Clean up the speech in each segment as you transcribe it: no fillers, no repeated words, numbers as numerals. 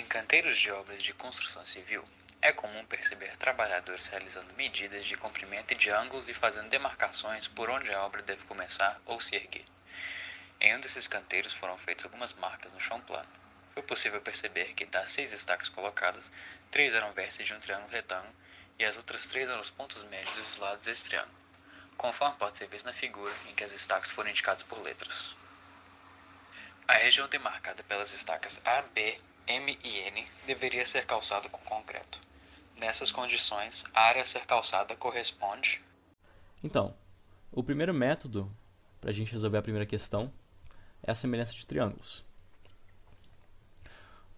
canteiros de obras de construção civil, é comum perceber trabalhadores realizando medidas de comprimento e de ângulos e fazendo demarcações por onde a obra deve começar ou se erguer. Em um desses canteiros foram feitas algumas marcas no chão plano. Foi possível perceber que das 6 estacas colocadas, 3 eram vértices de um triângulo retângulo e as outras 3 eram os pontos médios dos lados desse triângulo, conforme pode ser visto na figura em que as estacas foram indicadas por letras. A região demarcada pelas estacas A, B, M e N deveria ser calçada com concreto. Nessas condições, a área a ser calçada corresponde. Então, o primeiro método para a gente resolver a primeira questão é a semelhança de triângulos.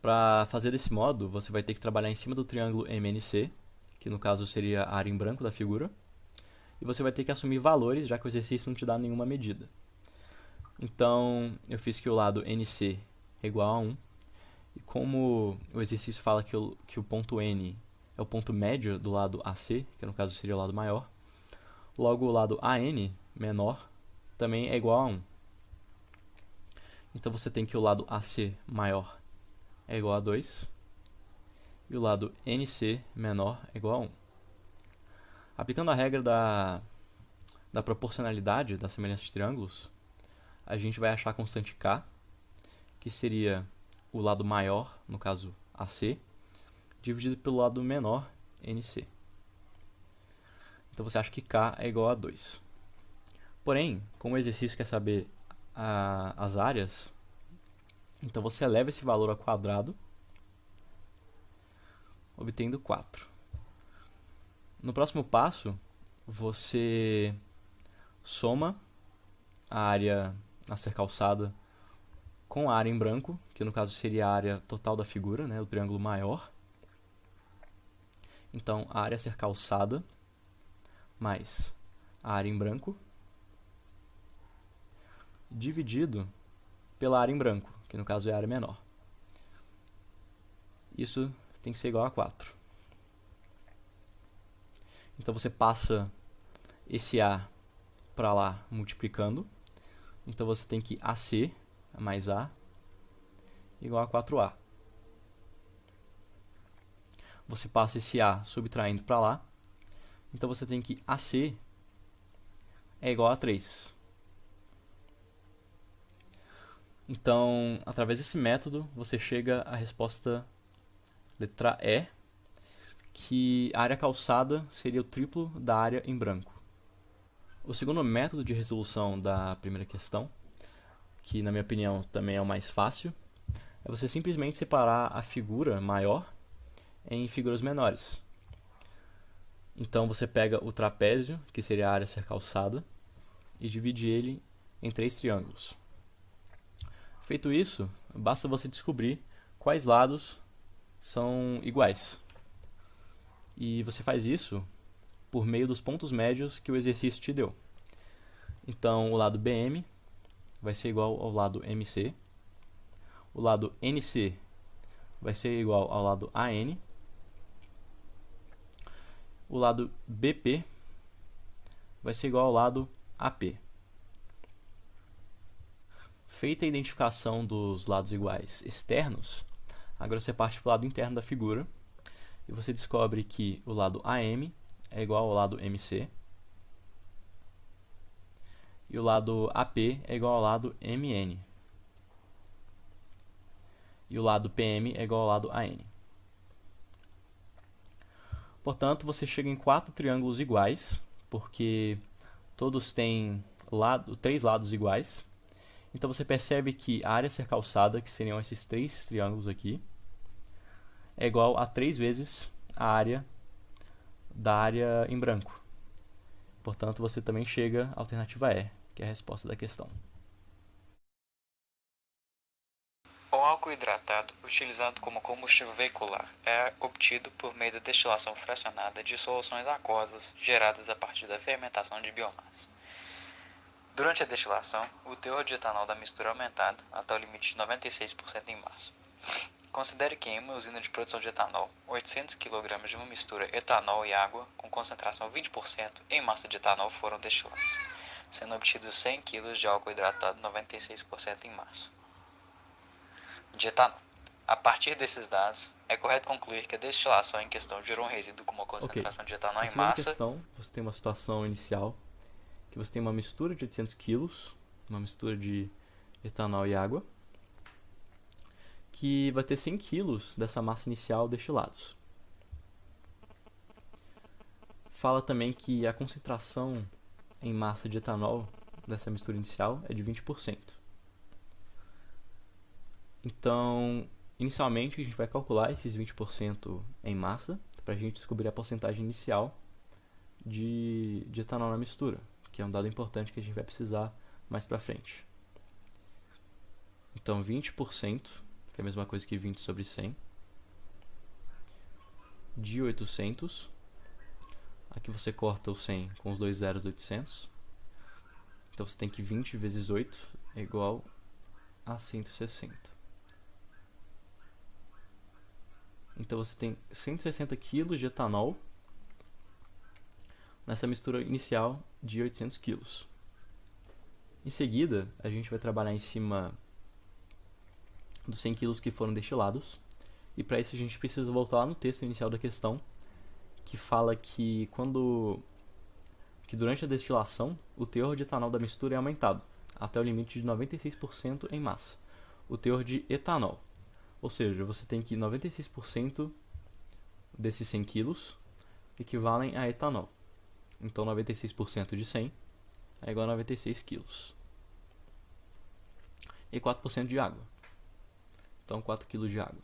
Para fazer desse modo, você vai ter que trabalhar em cima do triângulo MNC, que no caso seria a área em branco da figura, e você vai ter que assumir valores, já que o exercício não te dá nenhuma medida. Então, eu fiz que o lado NC é igual a 1, e como o exercício fala que o ponto N é o ponto médio do lado AC, que no caso seria o lado maior, logo o lado AN, menor, também é igual a 1. Então você tem que o lado AC maior é igual a 2 e o lado NC menor é igual a 1. Aplicando a regra da proporcionalidade da semelhança de triângulos, a gente vai achar a constante K, que seria o lado maior, no caso AC, dividido pelo lado menor, NC. Então você acha que K é igual a 2. Porém, como o exercício quer saber as áreas, então você eleva esse valor ao quadrado, obtendo 4. No próximo passo, você soma a área a ser calçada com a área em branco, que no caso seria a área total da figura, né, o triângulo maior. Então, a área a ser calçada mais a área em branco, dividido pela área em branco, que no caso é a área menor. Isso tem que ser igual a 4. Então você passa esse A para lá multiplicando. Então você tem que AC mais A igual a 4A. Você passa esse A subtraindo para lá. Então você tem que AC é igual a 3. Então, através desse método, você chega à resposta letra E, que a área calçada seria o triplo da área em branco. O segundo método de resolução da primeira questão, que na minha opinião também é o mais fácil, é você simplesmente separar a figura maior em figuras menores. Então você pega o trapézio, que seria a área a ser calçada, e divide ele em 3 triângulos. Feito isso, basta você descobrir quais lados são iguais. E você faz isso por meio dos pontos médios que o exercício te deu. Então, o lado BM vai ser igual ao lado MC, o lado NC vai ser igual ao lado AN, o lado BP vai ser igual ao lado AP. Feita a identificação dos lados iguais externos, agora você parte para o lado interno da figura e você descobre que o lado AM é igual ao lado MC e o lado AP é igual ao lado MN e o lado PM é igual ao lado AN. Portanto, você chega em 4 triângulos iguais, porque todos têm 3 lados iguais. Então você percebe que a área a ser calçada, que seriam esses 3 triângulos aqui, é igual a 3 vezes a área da área em branco. Portanto, você também chega à alternativa E, que é a resposta da questão. O álcool hidratado, utilizado como combustível veicular, é obtido por meio da destilação fracionada de soluções aquosas geradas a partir da fermentação de biomassa. Durante a destilação, o teor de etanol da mistura é aumentado até o limite de 96% em massa. Considere que em uma usina de produção de etanol, 800 kg de uma mistura etanol e água com concentração 20% em massa de etanol foram destilados, sendo obtidos 100 kg de álcool hidratado 96% em massa de etanol. A partir desses dados, é correto concluir que a destilação em questão gerou um resíduo com uma Ok. concentração de etanol Na em segunda massa. questão, você tem uma situação inicial que você tem uma mistura de 800 quilos, uma mistura de etanol e água, que vai ter 100 quilos dessa massa inicial destilados. Fala também que a concentração em massa de etanol dessa mistura inicial é de 20%. Então, inicialmente a gente vai calcular esses 20% em massa para a gente descobrir a porcentagem inicial de etanol na mistura, que é um dado importante que a gente vai precisar mais para frente. Então, 20%, que é a mesma coisa que 20 sobre 100, de 800. Aqui você corta o 100 com os dois zeros, 800. Então você tem que 20 vezes 8 é igual a 160. Então você tem 160 kg de etanol nessa mistura inicial de 800 kg. Em seguida, a gente vai trabalhar em cima dos 100 kg que foram destilados. E para isso a gente precisa voltar lá no texto inicial da questão, que fala que durante a destilação o teor de etanol da mistura é aumentado até o limite de 96% em massa, o teor de etanol. Ou seja, você tem que 96% desses 100 kg equivalem a etanol. Então 96% de 100 é igual a 96 kg. E 4% de água. Então 4 kg de água.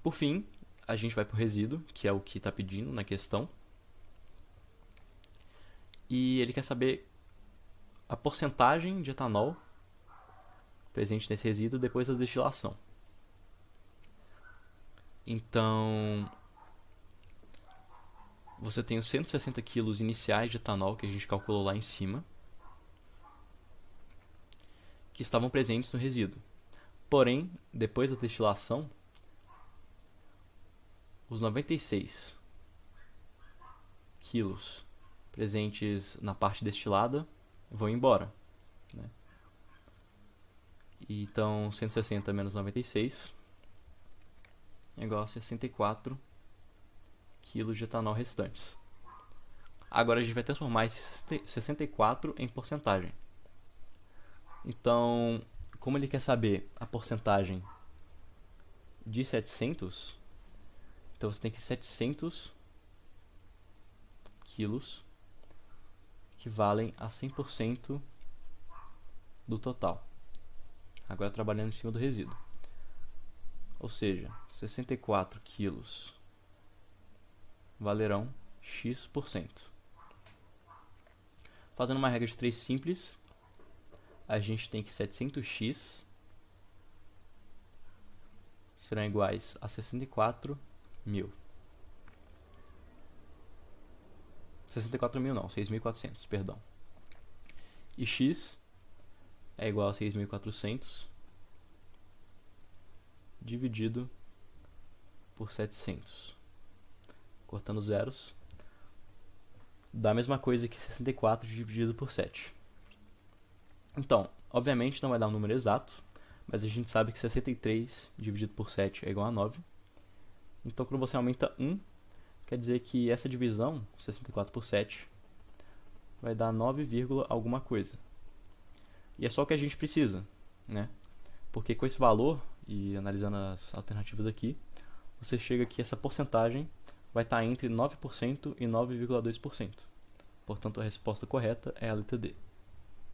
Por fim, a gente vai para o resíduo, que é o que está pedindo na questão. E ele quer saber a porcentagem de etanol presente nesse resíduo depois da destilação. Então, você tem os 160 kg iniciais de etanol que a gente calculou lá em cima, que estavam presentes no resíduo. Porém, depois da destilação, os 96 quilos presentes na parte destilada vão embora, né? Então 160 menos 96 é igual a 64 quilos de etanol restantes. Agora a gente vai transformar esse 64 em porcentagem. Então, como ele quer saber a porcentagem de 700, então você tem que 700 quilos equivalem a 100% do total. Agora trabalhando em cima do resíduo. Ou seja, 64 quilos valerão X%. Fazendo uma regra de 3 simples, a gente tem que 700x serão iguais a 64 mil. 64 mil não, 6.400, perdão. E x é igual a 6.400 dividido por 700. Cortando zeros, dá a mesma coisa que 64 dividido por 7. Então, obviamente não vai dar um número exato, mas a gente sabe que 63 dividido por 7 é igual a 9. Então, quando você aumenta 1, quer dizer que essa divisão, 64 por 7, vai dar 9, alguma coisa. E é só o que a gente precisa, né? Porque com esse valor, e analisando as alternativas aqui, você chega que essa porcentagem vai estar entre 9% e 9,2%. Portanto, a resposta correta é a letra D.